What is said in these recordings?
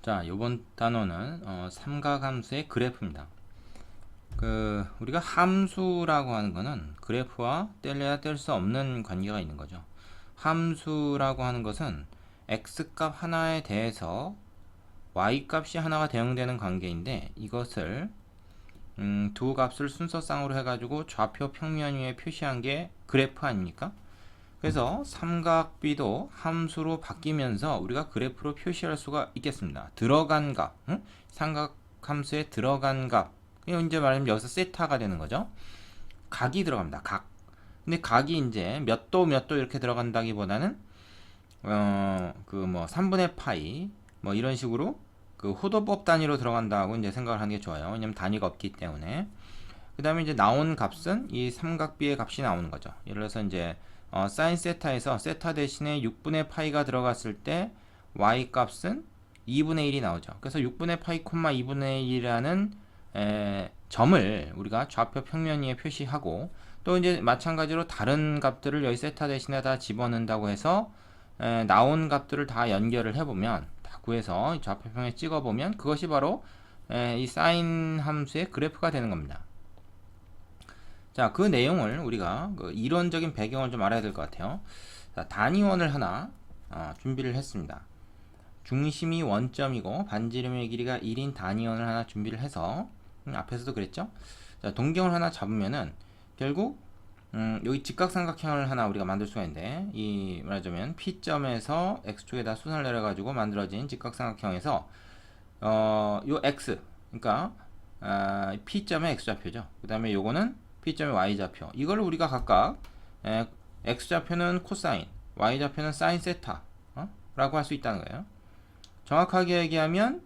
자, 이번 단어는 삼각함수의 그래프입니다. 우리가 함수라고 하는 거는 그래프와 뗄래야 뗄 수 없는 관계가 있는 거죠. 함수라고 하는 것은 x값 하나에 대해서 y값이 하나가 대응되는 관계인데, 이것을 두 값을 순서쌍으로 해가지고 좌표 평면 위에 표시한 게 그래프 아닙니까? 그래서 삼각비도 함수로 바뀌면서 우리가 그래프로 표시할 수가 있겠습니다. 들어간 값, 삼각함수에 들어간 값, 이제 말하면 여기서 세타가 되는 거죠. 각이 들어갑니다. 각. 근데 각이 이제 몇 도 몇 도 이렇게 들어간다기보다는 3분의 파이 뭐 이런 식으로 그 호도법 단위로 들어간다고 이제 생각을 하는 게 좋아요. 왜냐면 단위가 없기 때문에. 그 다음에 이제 나온 값은 이 삼각비의 값이 나오는 거죠. 예를 들어서 이제 사인 세타에서 세타 대신에 6분의 파이가 들어갔을 때 y 값은 2분의 1이 나오죠. 그래서 6분의 파이, 2분의 1이라는 점을 우리가 좌표 평면 위에 표시하고, 또 이제 마찬가지로 다른 값들을 여기 세타 대신에 다 집어넣는다고 해서 나온 값들을 다 연결을 해보면, 다 구해서 좌표 평면에 찍어보면 그것이 바로 이 사인 함수의 그래프가 되는 겁니다. 자, 그 내용을 우리가 이론적인 배경을 좀 알아야 될 것 같아요. 자, 단위원을 하나 준비를 했습니다. 중심이 원점이고 반지름의 길이가 1인 단위원을 하나 준비를 해서, 앞에서도 그랬죠? 자, 동경을 하나 잡으면은 결국 여기 직각삼각형을 하나 우리가 만들 수가 있는데, 이 말하자면 P점에서 X축에다 수선을 내려가지고 만들어진 직각삼각형에서 요 X, 그러니까 P점의 X좌표죠. 그 다음에 요거는 P점의 Y좌표. 이걸 우리가 각각 X좌표는 코사인, Y좌표는 사인 세타 라고 할 수 있다는 거예요. 정확하게 얘기하면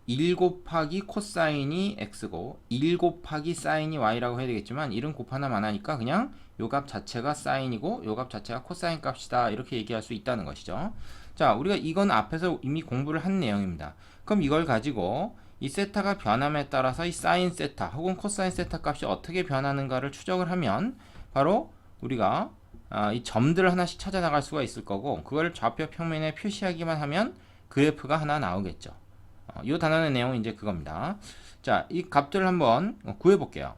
1 곱하기 코사인이 X고 1 곱하기 사인이 Y라고 해야 되겠지만, 1은 곱하나 마나니까 그냥 요 값 자체가 사인이고 요 값 자체가 코사인 값이다, 이렇게 얘기할 수 있다는 것이죠. 자, 우리가 이건 앞에서 이미 공부를 한 내용입니다. 그럼 이걸 가지고 이 세타가 변함에 따라서 이 사인 세타 혹은 코사인 세타 값이 어떻게 변하는가를 추적을 하면 바로 우리가 이 점들을 하나씩 찾아 나갈 수가 있을 거고, 그걸 좌표 평면에 표시하기만 하면 그래프가 하나 나오겠죠. 이 단어의 내용은 이제 그겁니다. 자, 이 값들을 한번 구해 볼게요.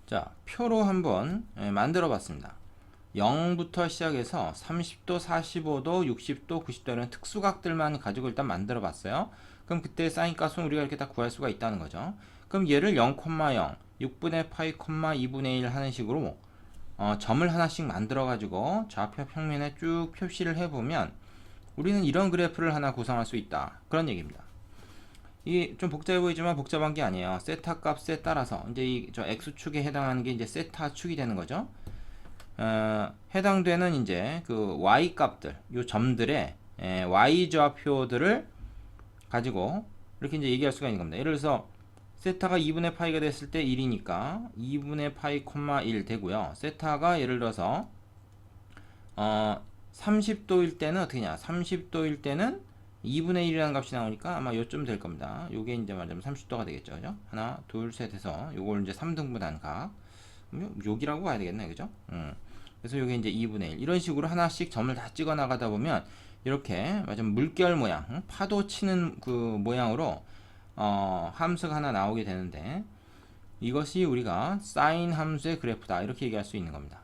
자, 표로 한번 만들어 봤습니다. 0부터 시작해서 30도, 45도, 60도, 90도 이런 특수각들만 가지고 일단 만들어 봤어요. 그럼 그때 사인 값은 우리가 이렇게 다 구할 수가 있다는 거죠. 그럼 얘를 0, 0, 6분의 파이, 2분의 1 하는 식으로 점을 하나씩 만들어 가지고 좌표 평면에 쭉 표시를 해보면 우리는 이런 그래프를 하나 구성할 수 있다, 그런 얘기입니다. 이게 좀 복잡해 보이지만 복잡한 게 아니에요. 세타 값에 따라서 이제 저 x축에 해당하는 게 이제 세타 축이 되는 거죠. 해당되는 이제 그 y 값들, 요 점들의 y 좌표들을 가지고 이렇게 이제 얘기할 수가 있는 겁니다. 예를 들어서 세타가 2분의 파이가 됐을 때 1이니까 2분의 파이, 1 되고요. 세타가 예를 들어서 30도일 때는 어떻게냐? 30도일 때는 2분의 1이라는 값이 나오니까 아마 요쯤 될 겁니다. 요게 이제 말하자면 30도가 되겠죠. 그죠? 하나, 둘, 셋 해서 요걸 이제 3등분한 각. 여기라고 봐야 되겠네. 그죠? 그래서 요게 이제 2분의 1. 이런 식으로 하나씩 점을 다 찍어 나가다 보면 이렇게 말하자면 물결 모양, 파도 치는 그 모양으로 함수가 하나 나오게 되는데, 이것이 우리가 사인 함수의 그래프다, 이렇게 얘기할 수 있는 겁니다.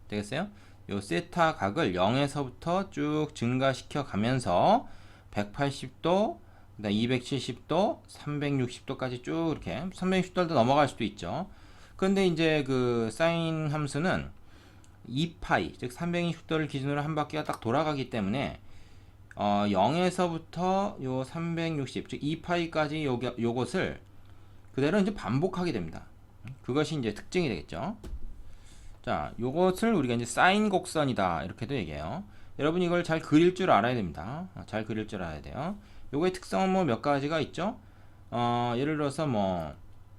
되겠어요? 요 세타 각을 0에서부터 쭉 증가시켜 가면서 180도, 270도, 360도까지 쭉 이렇게 360도도 넘어갈 수도 있죠. 그런데 이제 그 사인 함수는 2파이, 즉 360도를 기준으로 한 바퀴가 딱 돌아가기 때문에 0에서부터 요 360, 즉 2파이까지 요것을 그대로 이제 반복하게 됩니다. 그것이 이제 특징이 되겠죠. 자, 요것을 우리가 이제 사인 곡선이다, 이렇게도 얘기해요. 여러분 이걸 잘 그릴 줄 알아야 됩니다. 잘 그릴 줄 알아야 돼요. 요거의 특성은 뭐 몇 가지가 있죠. 예를 들어서 뭐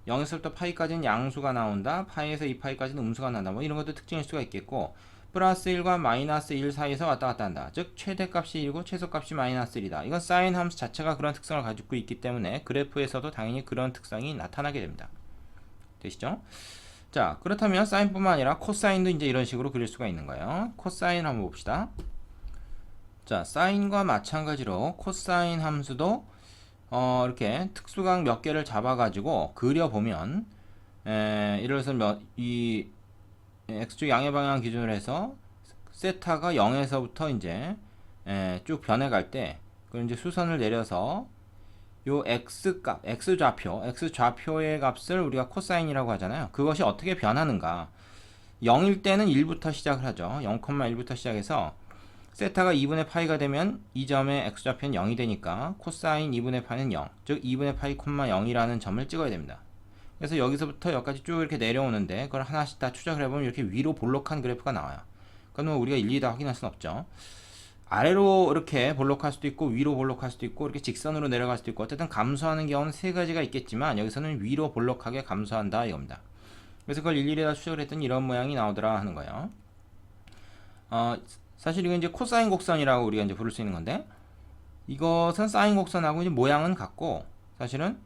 0에서부터 파이까지는 양수가 나온다, 파이에서 2파이까지는 음수가 나온다, 뭐 이런 것도 특징일 수가 있겠고, 플러스 1과 마이너스 1 사이에서 왔다 갔다 한다, 즉 최대값이 1이고 최소값이 마이너스 1이다. 이건 사인 함수 자체가 그런 특성을 가지고 있기 때문에 그래프에서도 당연히 그런 특성이 나타나게 됩니다. 되시죠? 자, 그렇다면 사인뿐만 아니라 코사인도 이제 이런 식으로 그릴 수가 있는 거예요. 코사인 한번 봅시다. 자, 사인과 마찬가지로 코사인 함수도 이렇게 특수각 몇 개를 잡아가지고 그려보면 예를 들어서 이 x축 양의 방향 기준으로 해서 세타가 0에서부터 이제 쭉 변해갈 때 그걸 이제 수선을 내려서 요 x값, x좌표의 값을 우리가 코사인이라고 하잖아요. 그것이 어떻게 변하는가. 0일 때는 1부터 시작을 하죠. 0,1부터 시작해서 세타가 2분의 파이가 되면 이 점의 x좌표는 0이 되니까 코사인 2분의 파이는 0, 즉 2분의 파이, 0이라는 점을 찍어야 됩니다. 그래서 여기서부터 여기까지 쭉 이렇게 내려오는데 그걸 하나씩 다 추적을 해보면 이렇게 위로 볼록한 그래프가 나와요. 그건 우리가 일일이 다 확인할 수는 없죠. 아래로 이렇게 볼록할 수도 있고 위로 볼록할 수도 있고 이렇게 직선으로 내려갈 수도 있고 어쨌든 감소하는 경우는 세 가지가 있겠지만 여기서는 위로 볼록하게 감소한다 이겁니다. 그래서 그걸 일일이 다 추적을 했더니 이런 모양이 나오더라 하는 거예요. 사실 이건 이제 코사인 곡선이라고 우리가 이제 부를 수 있는 건데 이것은 사인 곡선하고 이제 모양은 같고 사실은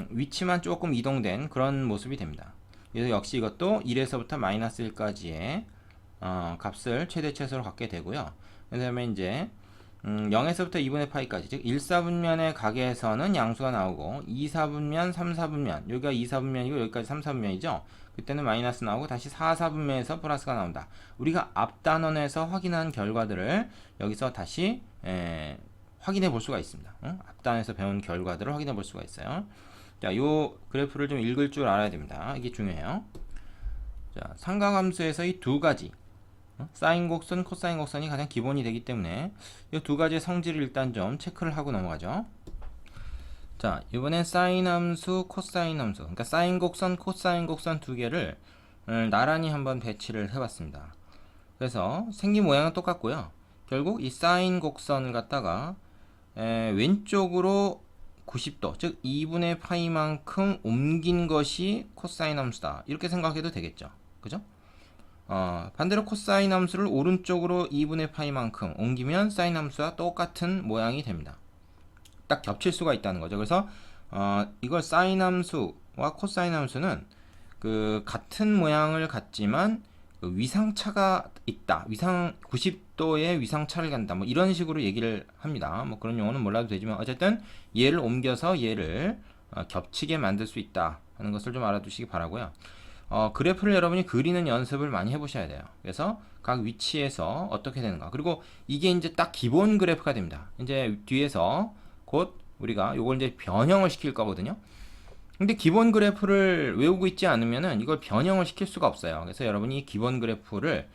위치만 조금 이동된 그런 모습이 됩니다. 그래서 역시 이것도 1에서부터 마이너스 1까지의 값을 최대 최소로 갖게 되고요. 그 다음에 이제 0에서부터 2분의 파이까지 즉 1사분면의 각에서는 양수가 나오고 2사분면, 3사분면 여기가 2사분면이고 여기까지 3사분면이죠. 그때는 마이너스 나오고 다시 4사분면에서 플러스가 나온다. 우리가 앞단원에서 확인한 결과들을 여기서 다시 확인해 볼 수가 있습니다. 앞단에서 배운 결과들을 확인해 볼 수가 있어요. 자, 요 그래프를 좀 읽을 줄 알아야 됩니다. 이게 중요해요. 자, 삼각함수에서 이 두 가지 사인 곡선, 코사인 곡선이 가장 기본이 되기 때문에 이 두 가지의 성질을 일단 좀 체크를 하고 넘어가죠. 자, 이번엔 사인 함수, 코사인 함수, 그러니까 사인 곡선, 코사인 곡선 두 개를 나란히 한번 배치를 해봤습니다. 그래서 생긴 모양은 똑같고요. 결국 이 사인 곡선을 갖다가 왼쪽으로 90도, 즉 2분의 파이만큼 옮긴 것이 코사인 함수다. 이렇게 생각해도 되겠죠. 그죠? 반대로 코사인 함수를 오른쪽으로 2분의 파이만큼 옮기면 사인 함수와 똑같은 모양이 됩니다. 딱 겹칠 수가 있다는 거죠. 그래서 이걸 사인 함수와 코사인 함수는 그 같은 모양을 갖지만 그 위상차가 있다. 90도의 위상차를 갖는다. 뭐 이런 식으로 얘기를 합니다. 뭐 그런 용어는 몰라도 되지만 어쨌든 얘를 옮겨서 얘를 겹치게 만들 수 있다 하는 것을 좀 알아두시기 바라고요. 그래프를 여러분이 그리는 연습을 많이 해보셔야 돼요. 그래서 각 위치에서 어떻게 되는가. 그리고 이게 이제 딱 기본 그래프가 됩니다. 이제 뒤에서 곧 우리가 요걸 이제 변형을 시킬 거거든요. 근데 기본 그래프를 외우고 있지 않으면은 이걸 변형을 시킬 수가 없어요. 그래서 여러분이 기본 그래프를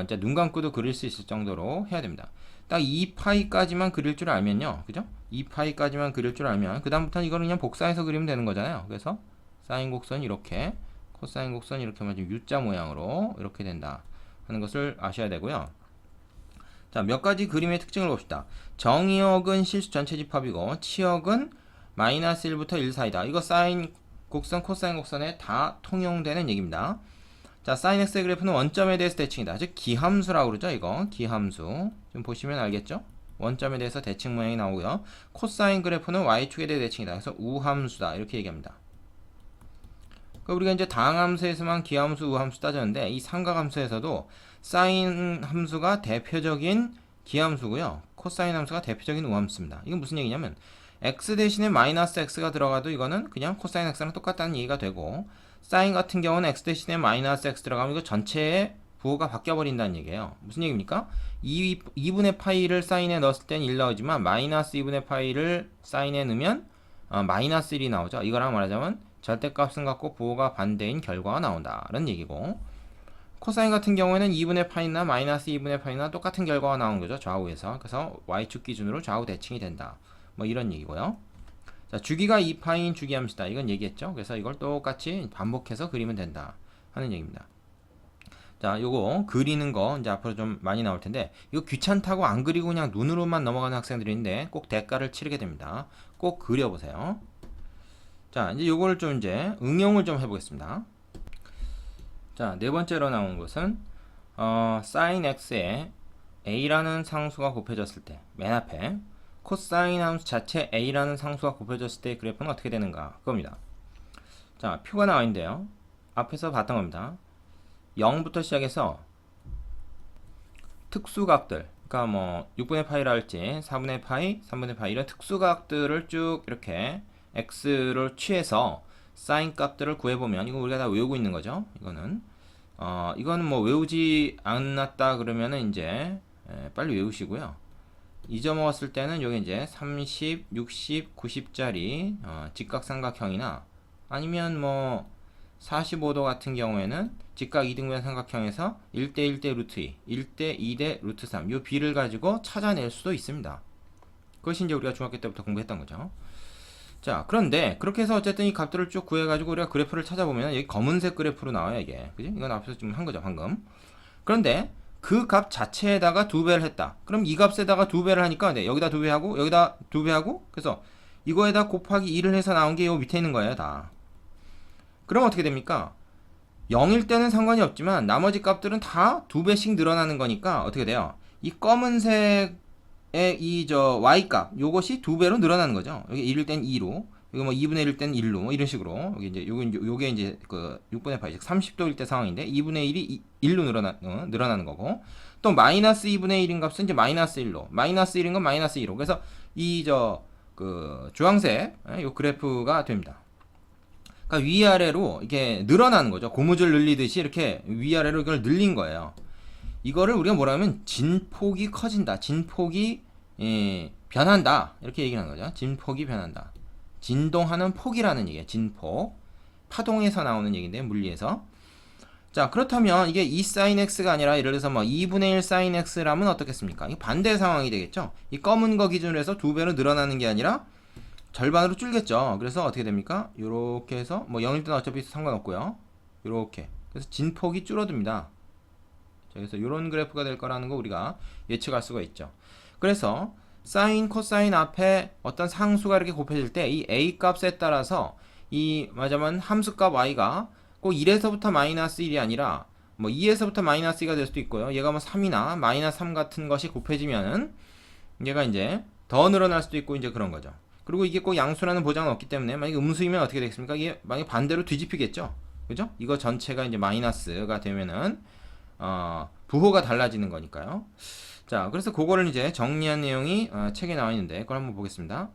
이제 눈 감고도 그릴 수 있을 정도로 해야 됩니다. 딱 2파이까지만 그릴 줄 알면요. 그죠? 2파이까지만 그릴 줄 알면 그다음부터는 이거는 그냥 복사해서 그리면 되는 거잖아요. 그래서 사인 곡선 이렇게, 코사인 곡선 이렇게 하면 U자 모양으로 이렇게 된다 하는 것을 아셔야 되고요. 자, 몇 가지 그림의 특징을 봅시다. 정의역은 실수 전체 집합이고 치역은 마이너스 1부터 1 사이다. 이거 사인 곡선, 코사인 곡선에 다 통용되는 얘기입니다. 자, 사인 x의 그래프는 원점에 대해서 대칭이다. 즉 기함수라고 그러죠. 이거 기함수. 좀 보시면 알겠죠? 원점에 대해서 대칭 모양이 나오고요. 코사인 그래프는 y축에 대해 대칭이다. 그래서 우함수다. 이렇게 얘기합니다. 우리가 이제 다항함수에서만 기함수, 우함수 따졌는데 이 삼각함수에서도 사인 함수가 대표적인 기함수고요. 코사인 함수가 대표적인 우함수입니다. 이건 무슨 얘기냐면 x 대신에 마이너스 x가 들어가도 이거는 그냥 코사인 x랑 똑같다는 얘기가 되고 사인 같은 경우는 x 대신에 마이너스 x 들어가면 이거 전체의 부호가 바뀌어버린다는 얘기예요. 무슨 얘기입니까? 2분의 파이를 사인에 넣었을 땐 1 나오지만 마이너스 2분의 파이를 사인에 넣으면 마이너스 1이 나오죠. 이거랑 말하자면 절대값은 같고 부호가 반대인 결과가 나온다는 얘기고 코사인 같은 경우에는 2분의 파이나 마이너스 2분의 파이나 똑같은 결과가 나오는 거죠. 좌우에서. 그래서 y축 기준으로 좌우 대칭이 된다. 뭐 이런 얘기고요. 자, 주기가 2파인 주기함수다. 이건 얘기했죠. 그래서 이걸 똑같이 반복해서 그리면 된다 하는 얘기입니다. 자, 요거 그리는 거 이제 앞으로 좀 많이 나올 텐데 이거 귀찮다고 안 그리고 그냥 눈으로만 넘어가는 학생들이 있는데 꼭 대가를 치르게 됩니다. 꼭 그려보세요. 자, 이제 요거를 좀 이제 응용을 좀 해보겠습니다. 자, 네 번째로 나온 것은 sin x에 a라는 상수가 곱해졌을 때 맨 앞에 코사인 함수 자체 a라는 상수가 곱해졌을 때 그래프는 어떻게 되는가 그겁니다. 자, 표가 나와 있는데요. 앞에서 봤던 겁니다. 0부터 시작해서 특수각들 그러니까 뭐 6분의 파이라 할지 4분의 파이, 3분의 파이 이런 특수각들을 쭉 이렇게 x를 취해서 사인 값들을 구해보면 이거 우리가 다 외우고 있는 거죠. 이거는 뭐 외우지 않았다 그러면은 이제 빨리 외우시고요. 잊어먹었을 때는 여기 이제 30, 60, 90짜리 직각삼각형이나 아니면 뭐 45도 같은 경우에는 직각 이등변 삼각형에서 1대 1대 루트 2, 1대 2대 루트 3 이 비를 가지고 찾아낼 수도 있습니다. 그것이 이제 우리가 중학교 때부터 공부했던 거죠. 자, 그런데 그렇게 해서 어쨌든 이 값들을 쭉 구해가지고 우리가 그래프를 찾아보면 여기 검은색 그래프로 나와요, 이게. 그지? 이건 앞에서 좀 한 거죠, 방금. 그런데 그 값 자체에다가 2배를 했다. 그럼 이 값에다가 2배를 하니까 네, 여기다 2배 하고 여기다 2배 하고 그래서 이거에다 곱하기 2를 해서 나온 게 요 밑에 있는 거예요, 다. 그럼 어떻게 됩니까? 0일 때는 상관이 없지만 나머지 값들은 다 2배씩 늘어나는 거니까 어떻게 돼요? 이 검은색의 이 y값 요것이 2배로 늘어나는 거죠. 여기 1일 땐 2로 이거 뭐 2분의 1일 땐 1로 뭐 이런 식으로 여기 이제 요게 이제 그 6분의 파이 즉 30도일 때 상황인데 2분의 1이 1로 늘어나는 거고 또 마이너스 2분의 1인 값은 이제 마이너스 1로 마이너스 1인 건 마이너스 2로 그래서 이 그 주황색 요 그래프가 됩니다. 그러니까 위아래로 이게 늘어나는 거죠. 고무줄 늘리듯이 이렇게 위아래로 이걸 늘린 거예요. 이거를 우리가 뭐라 하면 진폭이 커진다. 진폭이 변한다. 이렇게 얘기하는 거죠. 진폭이 변한다. 진동하는 폭이라는 얘기예요. 진폭. 파동에서 나오는 얘기인데 물리에서. 자, 그렇다면 이게 2 sin x가 아니라 예를 들어서 뭐 2분의 1 sin x라면 어떻겠습니까? 이 반대 상황이 되겠죠. 이 검은 거 기준으로 해서 2배로 늘어나는 게 아니라 절반으로 줄겠죠. 그래서 어떻게 됩니까? 요렇게 해서 뭐 0일 때는 어차피 상관없고요. 요렇게. 그래서 진폭이 줄어듭니다. 자, 그래서 이런 그래프가 될 거라는 거 우리가 예측할 수가 있죠. 그래서 사인, 코사인 앞에 어떤 상수가 이렇게 곱해질 때 이 a 값에 따라서 이 말하자면 함수값 y가 꼭 1에서부터 마이너스 1이 아니라 뭐 2에서부터 마이너스 2가 될 수도 있고요. 얘가 뭐 3이나 마이너스 3 같은 것이 곱해지면은 얘가 이제 더 늘어날 수도 있고 이제 그런 거죠. 그리고 이게 꼭 양수라는 보장은 없기 때문에 만약에 음수이면 어떻게 되겠습니까? 이게 만약에 반대로 뒤집히겠죠. 그죠? 이거 전체가 이제 마이너스가 되면은 부호가 달라지는 거니까요. 자, 그래서 그거를 이제 정리한 내용이 책에 나와 있는데 그걸 한번 보겠습니다.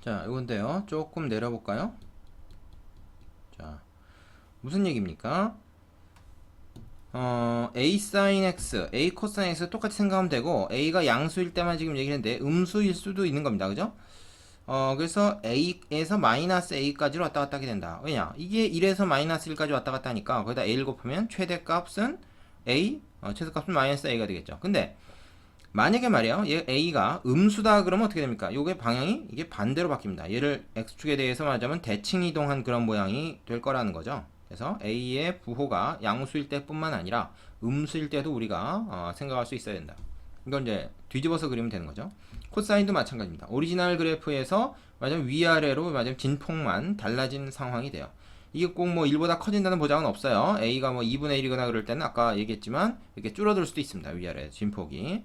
자, 이건데요. 조금 내려볼까요? 자, 무슨 얘기입니까? a sin x, a cos x 똑같이 생각하면 되고 a가 양수일 때만 지금 얘기를 했는데 음수일 수도 있는 겁니다. 그죠? 그래서 a에서 마이너스 a까지로 왔다 갔다 하게 된다. 왜냐? 이게 1에서 마이너스 1까지 왔다 갔다 하니까 거기다 a를 곱하면 최대값은 a, 최소값은 마이너스 a가 되겠죠. 근데 만약에 말이에요. 얘 a가 음수다 그러면 어떻게 됩니까? 요게 방향이 이게 반대로 바뀝니다. 얘를 x축에 대해서 말하자면 대칭 이동한 그런 모양이 될 거라는 거죠. 그래서 a의 부호가 양수일 때뿐만 아니라 음수일 때도 우리가 생각할 수 있어야 된다. 이건 이제 뒤집어서 그리면 되는 거죠. 코사인도 마찬가지입니다. 오리지널 그래프에서 말하자면 위아래로 말하자면 진폭만 달라진 상황이 돼요. 이게 꼭 뭐 1보다 커진다는 보장은 없어요. a가 뭐 2분의 1이거나 그럴 때는 아까 얘기했지만 이렇게 줄어들 수도 있습니다. 위아래 진폭이.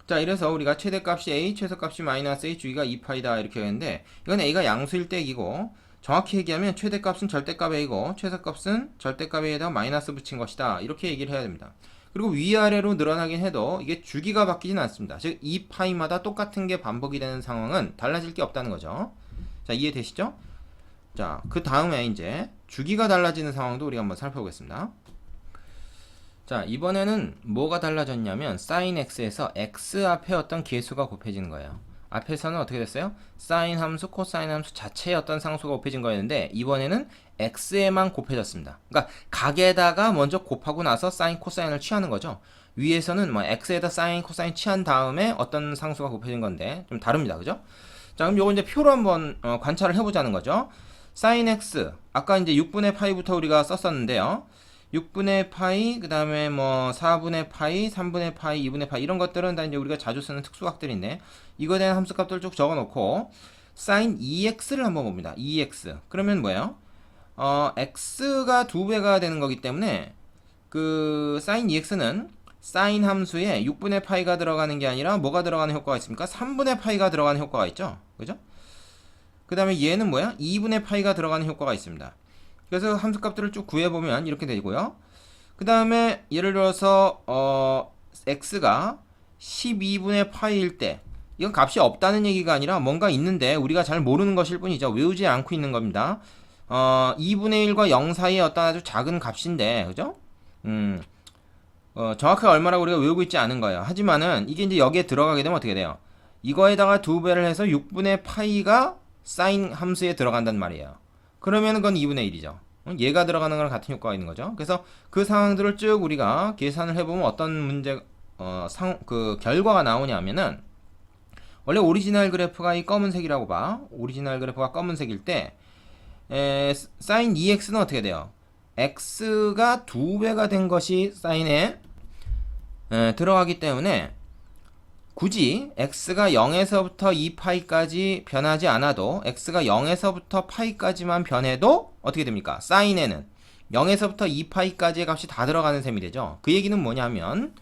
자, 이래서 우리가 최대값이 a, 최소값이 마이너스 a, 주기가 2파이다 이렇게 했는데 이건 a가 양수일 때 이기고 정확히 얘기하면 최대값은 절대값 a고 최소값은 절대값 a에다 마이너스 붙인 것이다. 이렇게 얘기를 해야 됩니다. 그리고 위아래로 늘어나긴 해도 이게 주기가 바뀌진 않습니다. 즉 2파이마다 똑같은 게 반복이 되는 상황은 달라질 게 없다는 거죠. 자, 이해되시죠? 자, 그 다음에 이제 주기가 달라지는 상황도 우리가 한번 살펴보겠습니다. 자, 이번에는 뭐가 달라졌냐면 sin x에서 x 앞에 어떤 계수가 곱해지는 거예요. 앞에서는 어떻게 됐어요? sin 함수, 코사인 함수 자체의 어떤 상수가 곱해진 거였는데 이번에는 x에만 곱해졌습니다. 그러니까 각에다가 먼저 곱하고 나서 sin, 코사인을 취하는 거죠. 위에서는 뭐 x에다 sin, 코사인 취한 다음에 어떤 상수가 곱해진 건데 좀 다릅니다. 그죠? 자, 그럼 요거 이제 표로 한번 관찰을 해보자는 거죠. sin x 아까 이제 6분의 파이부터 우리가 썼었는데요. 6분의 파이, 그 다음에 뭐 4분의 파이, 3분의 파이, 2분의 파이 이런 것들은 다 이제 우리가 자주 쓰는 특수각들인데 이거에 대한 함수값들 쭉 적어놓고 sin 2x를 한번 봅니다. 2x 그러면 뭐예요? x가 2배가 되는 거기 때문에 그 sin 2x는 sin 함수에 6분의 파이가 들어가는 게 아니라 뭐가 들어가는 효과가 있습니까? 3분의 파이가 들어가는 효과가 있죠. 그죠? 그 다음에 얘는 뭐야? 2분의 파이가 들어가는 효과가 있습니다. 그래서 함수값들을 쭉 구해보면 이렇게 되고요. 그 다음에 예를 들어서 x가 12분의 파이일 때 이건 값이 없다는 얘기가 아니라 뭔가 있는데 우리가 잘 모르는 것일 뿐이죠. 외우지 않고 있는 겁니다. 2분의 1과 0 사이에 어떤 아주 작은 값인데, 그죠? 정확하게 얼마라고 우리가 외우고 있지 않은 거예요. 하지만은 이게 이제 여기에 들어가게 되면 어떻게 돼요? 이거에다가 2배를 해서 6분의 파이가 사인 함수에 들어간단 말이에요. 그러면 그건 2분의 1이죠. 얘가 들어가는 거랑 같은 효과가 있는 거죠. 그래서 그 상황들을 쭉 우리가 계산을 해보면 어떤 문제, 그 결과가 나오냐면은 원래 오리지널 그래프가 이 검은색이라고 봐. 오리지널 그래프가 검은색일 때 사인 2x는 어떻게 돼요? x가 2배가 된 것이 사인에 들어가기 때문에 굳이 x가 0에서부터 2파이까지 변하지 않아도 x가 0에서부터 파이까지만 변해도 어떻게 됩니까? 사인에는 0에서부터 2파이까지의 값이 다 들어가는 셈이 되죠. 그 얘기는 뭐냐면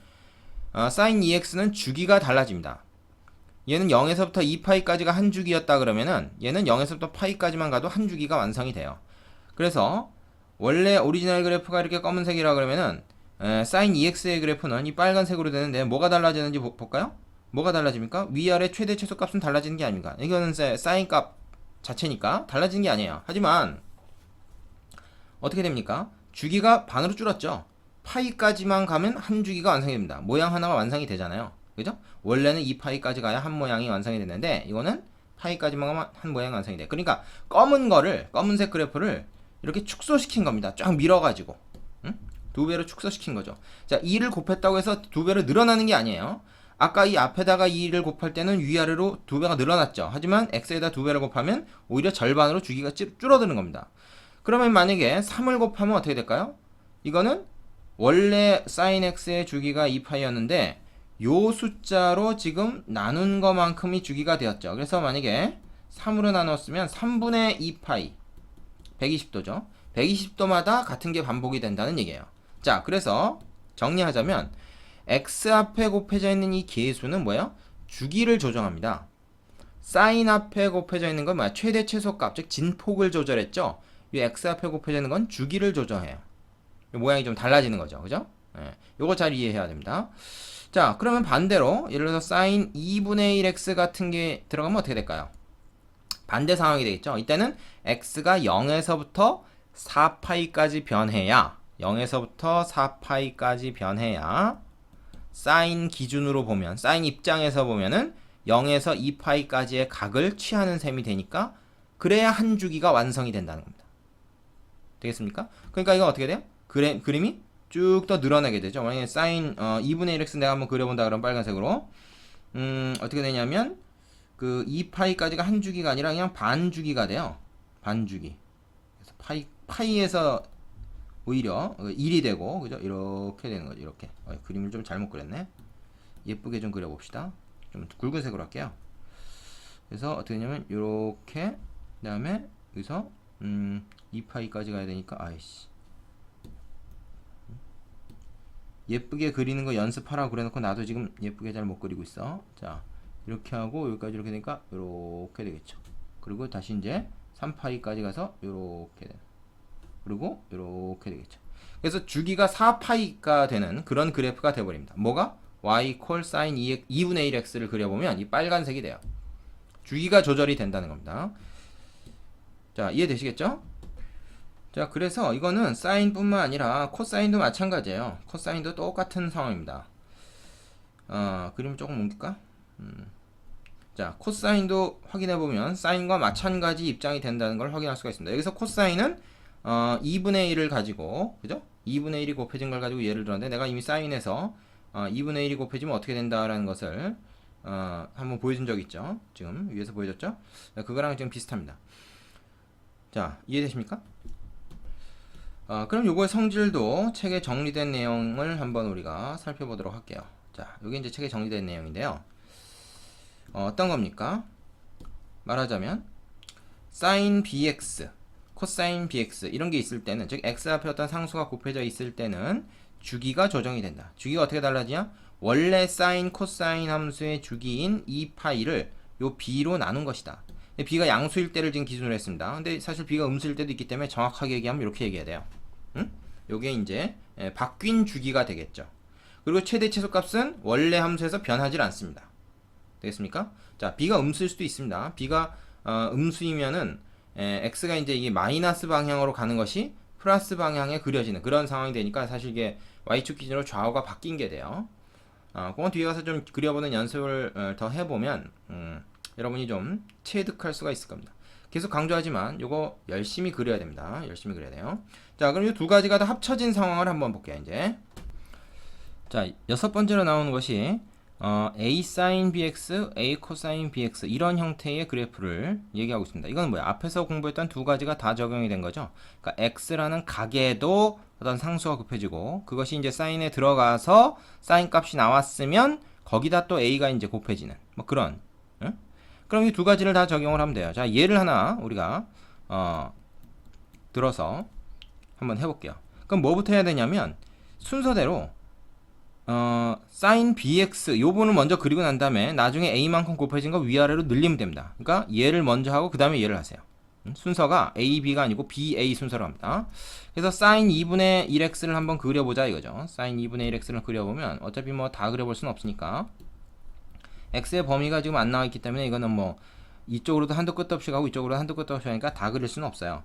사인 2x는 주기가 달라집니다. 얘는 0에서부터 2파이까지가 한 주기였다 그러면은 얘는 0에서부터 파이까지만 가도 한 주기가 완성이 돼요. 그래서 원래 오리지널 그래프가 이렇게 검은색이라 그러면은 사인 2x의 그래프는 이 빨간색으로 되는데 뭐가 달라지는지 볼까요? 뭐가 달라집니까? 위아래 최대 최소값은 달라지는 게 아닙니까? 이거는 사인 값 자체니까 달라지는 게 아니에요. 하지만 어떻게 됩니까? 주기가 반으로 줄었죠. 파이까지만 가면 한 주기가 완성이 됩니다. 모양 하나가 완성이 되잖아요. 그죠? 원래는 2파이까지 가야 한 모양이 완성이 됐는데 이거는 파이까지만 가면 한 모양이 완성이 돼. 그러니까 검은색 그래프를 이렇게 축소시킨 겁니다. 쫙 밀어가지고 2배로 축소시킨 거죠. 자, 2를 곱했다고 해서 2배로 늘어나는 게 아니에요. 아까 이 앞에다가 2를 곱할 때는 위아래로 2배가 늘어났죠. 하지만 x에다 2배를 곱하면 오히려 절반으로 주기가 줄어드는 겁니다. 그러면 만약에 3을 곱하면 어떻게 될까요? 이거는 원래 sin x의 주기가 2파이였는데 요 숫자로 지금 나눈 것만큼이 주기가 되었죠. 그래서 만약에 3으로 나눴으면 3분의 2파이 120도죠. 120도마다 같은 게 반복이 된다는 얘기예요. 자, 그래서 정리하자면 x 앞에 곱해져 있는 이 계수는 뭐예요? 주기를 조정합니다. 사인 앞에 곱해져 있는 건 뭐야? 최대 최소값, 즉 진폭을 조절했죠. 이 x 앞에 곱해져 있는 건 주기를 조정해요. 모양이 좀 달라지는 거죠. 그죠? 예. 요거 잘 이해해야 됩니다. 자, 그러면 반대로 예를 들어서 사인 2분의 1x 같은 게 들어가면 어떻게 될까요? 반대 상황이 되겠죠. 이때는 x가 0에서부터 4파이까지 변해야 0에서부터 4파이까지 변해야 사인 기준으로 보면 사인 입장에서 보면은 0에서 2파이까지의 각을 취하는 셈이 되니까 그래야 한 주기가 완성이 된다는 겁니다. 되겠습니까? 그러니까 이거 어떻게 돼요? 그림이 쭉 더 늘어나게 되죠. 만약에 사인 2분의 1x 내가 한번 그려본다 그러면 빨간색으로 어떻게 되냐면 그 2파이까지가 한 주기가 아니라 그냥 반 주기가 돼요. 반 주기. 그래서 파이에서 오히려 1이 되고 그죠? 이렇게 되는 거죠. 이렇게. 그림을 좀 잘못 그렸네. 예쁘게 좀 그려봅시다. 좀 굵은색으로 할게요. 그래서 어떻게 되냐면 이렇게 그다음에 여기서 2파이까지 가야 되니까 아이씨. 예쁘게 그리는 거 연습하라고 그래놓고 나도 지금 예쁘게 잘 못 그리고 있어. 자, 이렇게 하고 여기까지 이렇게 되니까 이렇게 되겠죠. 그리고 다시 이제 3파이까지 가서 이렇게 되는. 그리고 이렇게 되겠죠. 그래서 주기가 4파이가 되는 그런 그래프가 되어버립니다. 뭐가? y 콜 sin 2분의 1x를 그려보면 이 빨간색이 돼요. 주기가 조절이 된다는 겁니다. 자, 이해되시겠죠? 자, 그래서 이거는 사인뿐만 아니라 코사인도 마찬가지예요. 코사인도 똑같은 상황입니다. 그림 조금 옮길까? 자, 코사인도 확인해보면 사인과 마찬가지 입장이 된다는 걸 확인할 수가 있습니다. 여기서 코사인은 2분의 1을 가지고, 그죠? 2분의 1이 곱해진 걸 가지고 예를 들었는데 내가 이미 사인에서 2분의 1이 곱해지면 어떻게 된다라는 것을 한번 보여준 적 있죠. 지금 위에서 보여줬죠? 그거랑 지금 비슷합니다. 자, 이해되십니까? 그럼 요거의 성질도 책에 정리된 내용을 한번 우리가 살펴보도록 할게요. 자, 요게 이제 책에 정리된 내용인데요. 어떤 겁니까? 말하자면 sin bx, 코사인 bx 이런 게 있을 때는, 즉 x 앞에 어떤 상수가 곱해져 있을 때는 주기가 조정이 된다. 주기가 어떻게 달라지냐? 원래 sin 코사인 함수의 주기인 2파이를 요 b로 나눈 것이다. b가 양수일 때를 지금 기준으로 했습니다. 근데 사실 b가 음수일 때도 있기 때문에 정확하게 얘기하면 이렇게 얘기해야 돼요. 요게 이제 바뀐 주기가 되겠죠. 그리고 최대 최소값은 원래 함수에서 변하지 않습니다. 되겠습니까? 자, b가 음수일 수도 있습니다. b가 음수이면은 x가 이제 이게 마이너스 방향으로 가는 것이 플러스 방향에 그려지는 그런 상황이 되니까 사실 이게 y축 기준으로 좌우가 바뀐 게 돼요. 그건 뒤에 가서 좀 그려보는 연습을 더 해보면 여러분이 좀 체득할 수가 있을 겁니다. 계속 강조하지만 요거 열심히 그려야 됩니다. 열심히 그려야 돼요. 자, 그럼 이 두 가지가 다 합쳐진 상황을 한번 볼게요. 이제 자, 여섯 번째로 나오는 것이 a sin bx, a cosine bx 이런 형태의 그래프를 얘기하고 있습니다. 이건 뭐야? 앞에서 공부했던 두 가지가 다 적용이 된 거죠. 그러니까 x라는 각에도 어떤 상수가 곱해지고 그것이 이제 사인에 들어가서 사인 값이 나왔으면 거기다 또 a가 이제 곱해지는 뭐 그런. 응? 그럼 이 두 가지를 다 적용을 하면 돼요. 자, 예를 하나 우리가 들어서 한번 해볼게요. 그럼 뭐부터 해야 되냐면 순서대로 sin bx 요분을 먼저 그리고 난 다음에 나중에 a만큼 곱해진 거 위아래로 늘리면 됩니다. 그러니까 얘를 먼저 하고 그 다음에 얘를 하세요. 순서가 a, b가 아니고 b, a 순서로 합니다. 그래서 sin 2분의 1x를 한번 그려보자 이거죠. sin 2분의 1x를 그려보면 어차피 뭐 다 그려볼 수는 없으니까 x의 범위가 지금 안 나와있기 때문에 이거는 뭐 이쪽으로도 한도 끝도 없이 가고 이쪽으로도 한도 끝도 없이 하니까 다 그릴 수는 없어요.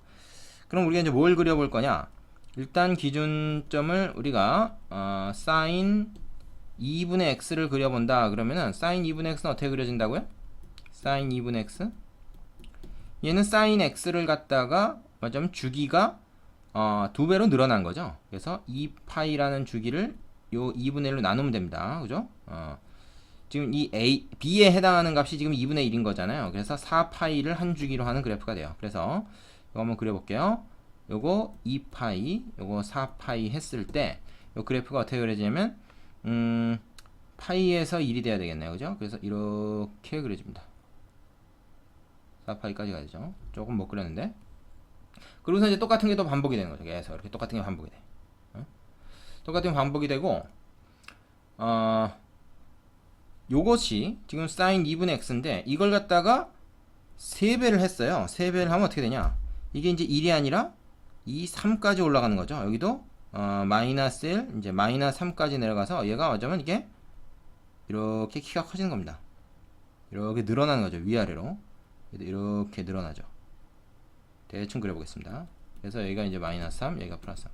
그럼 우리가 이제 뭘 그려볼 거냐? 일단 기준점을 우리가 sin 2분의 x를 그려본다. 그러면은 sin 2분의 x는 어떻게 그려진다고요? sin 2분의 x 얘는 sin x를 갖다가 맞으면 주기가 2배로 늘어난 거죠. 그래서 2파이라는 주기를 요 2분의 1로 나누면 됩니다. 그죠? 지금 이 b에 해당하는 값이 지금 2분의 1인 거잖아요. 그래서 4파이를 한 주기로 하는 그래프가 돼요. 그래서 이거 한번 그려볼게요. 요거 2파이, 요거 4파이 했을 때 요 그래프가 어떻게 그려지냐면 파이에서 1이 돼야 되겠네요. 그죠? 그래서 이렇게 그려집니다. 4파이까지 가야 되죠. 조금 못 그렸는데. 그러고서 이제 똑같은 게 또 반복이 되는 거죠. 계속 이렇게 똑같은 게 반복이 돼. 똑같은 게 반복이 되고 요것이 지금 sin 2분의 x인데 이걸 갖다가 3배를 했어요. 3배를 하면 어떻게 되냐? 이게 이제 1이 아니라 2, 3까지 올라가는 거죠. 여기도 마이너스 1, 이제 마이너스 3까지 내려가서 얘가 어쩌면 이게 이렇게 키가 커지는 겁니다. 이렇게 늘어나는 거죠. 위아래로. 이렇게 늘어나죠. 대충 그려보겠습니다. 그래서 여기가 이제 마이너스 3, 여기가 플러스 3.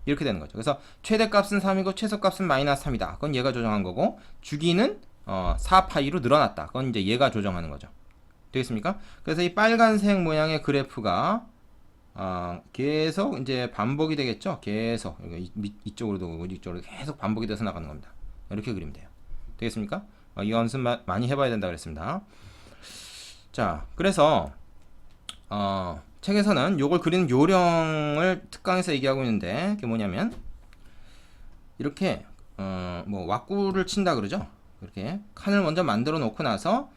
이렇게 되는 거죠. 그래서 최대값은 3이고 최소값은 마이너스 3이다. 그건 얘가 조정한 거고 주기는 4파이로 늘어났다. 그건 이제 얘가 조정하는 거죠. 되겠습니까? 그래서 이 빨간색 모양의 그래프가 계속 이제 반복이 되겠죠. 계속 이쪽으로도 오고 이쪽으로 계속 반복이 돼서 나가는 겁니다. 이렇게 그리면 돼요. 되겠습니까? 이 연습 많이 해봐야 된다 그랬습니다. 자, 그래서 책에서는 요걸 그리는 요령을 특강에서 얘기하고 있는데 그게 뭐냐면 이렇게 뭐 왁구를 친다 그러죠. 이렇게 칸을 먼저 만들어 놓고 나서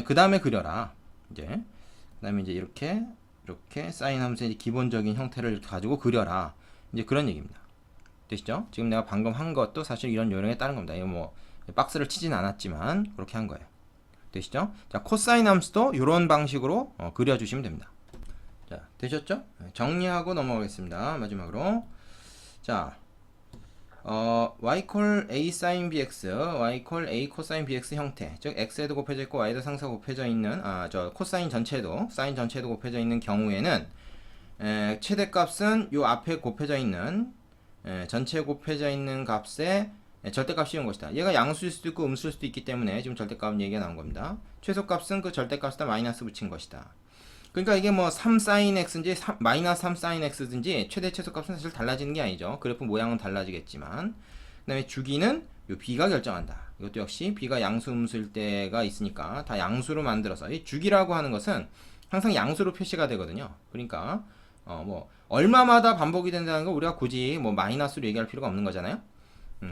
그 다음에 그려라. 이제 그 다음에 이제 이렇게 사인 함수의 기본적인 형태를 이렇게 가지고 그려라. 이제 그런 얘기입니다. 되시죠? 지금 내가 방금 한 것도 사실 이런 요령에 따른 겁니다. 이거 뭐 박스를 치진 않았지만 그렇게 한 거예요. 되시죠? 자, 코사인 함수도 이런 방식으로 그려주시면 됩니다. 자, 되셨죠? 정리하고 넘어가겠습니다. 마지막으로 자, y 콜 a sin bx, y 콜 a 코사인 bx 형태, 즉 x에도 곱해져 있고 y도 상수가 곱해져 있는 저 코사인 전체도 사인 전체도 곱해져 있는 경우에는 최대값은 요 앞에 곱해져 있는 전체 곱해져 있는 값에 절대값이 온 것이다. 얘가 양수일 수도 있고 음수일 수도 있기 때문에 지금 절대값 얘기가 나온 겁니다. 최소값은 그 절대값에다 마이너스 붙인 것이다. 그러니까 이게 뭐 3sin x인지 마이너스 3sin x든지 최대 최소값은 사실 달라지는 게 아니죠. 그래프 모양은 달라지겠지만 그 다음에 주기는 요 b가 결정한다. 이것도 역시 b가 양수 음수일 때가 있으니까 다 양수로 만들어서 이 주기라고 하는 것은 항상 양수로 표시가 되거든요. 그러니까 뭐 얼마마다 반복이 된다는 거 우리가 굳이 뭐 마이너스로 얘기할 필요가 없는 거잖아요.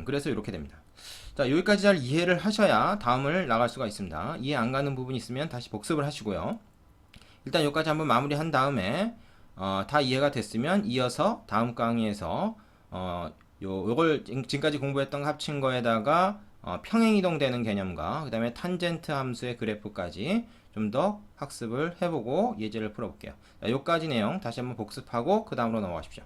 그래서 이렇게 됩니다. 자, 여기까지 잘 이해를 하셔야 다음을 나갈 수가 있습니다. 이해 안 가는 부분이 있으면 다시 복습을 하시고요. 일단 여기까지 한번 마무리한 다음에 다 이해가 됐으면 이어서 다음 강의에서 요걸 지금까지 공부했던 합친 거에다가 평행이동되는 개념과 그 다음에 탄젠트 함수의 그래프까지 좀 더 학습을 해보고 예제를 풀어볼게요. 자, 요까지 내용 다시 한번 복습하고 그 다음으로 넘어가십시오.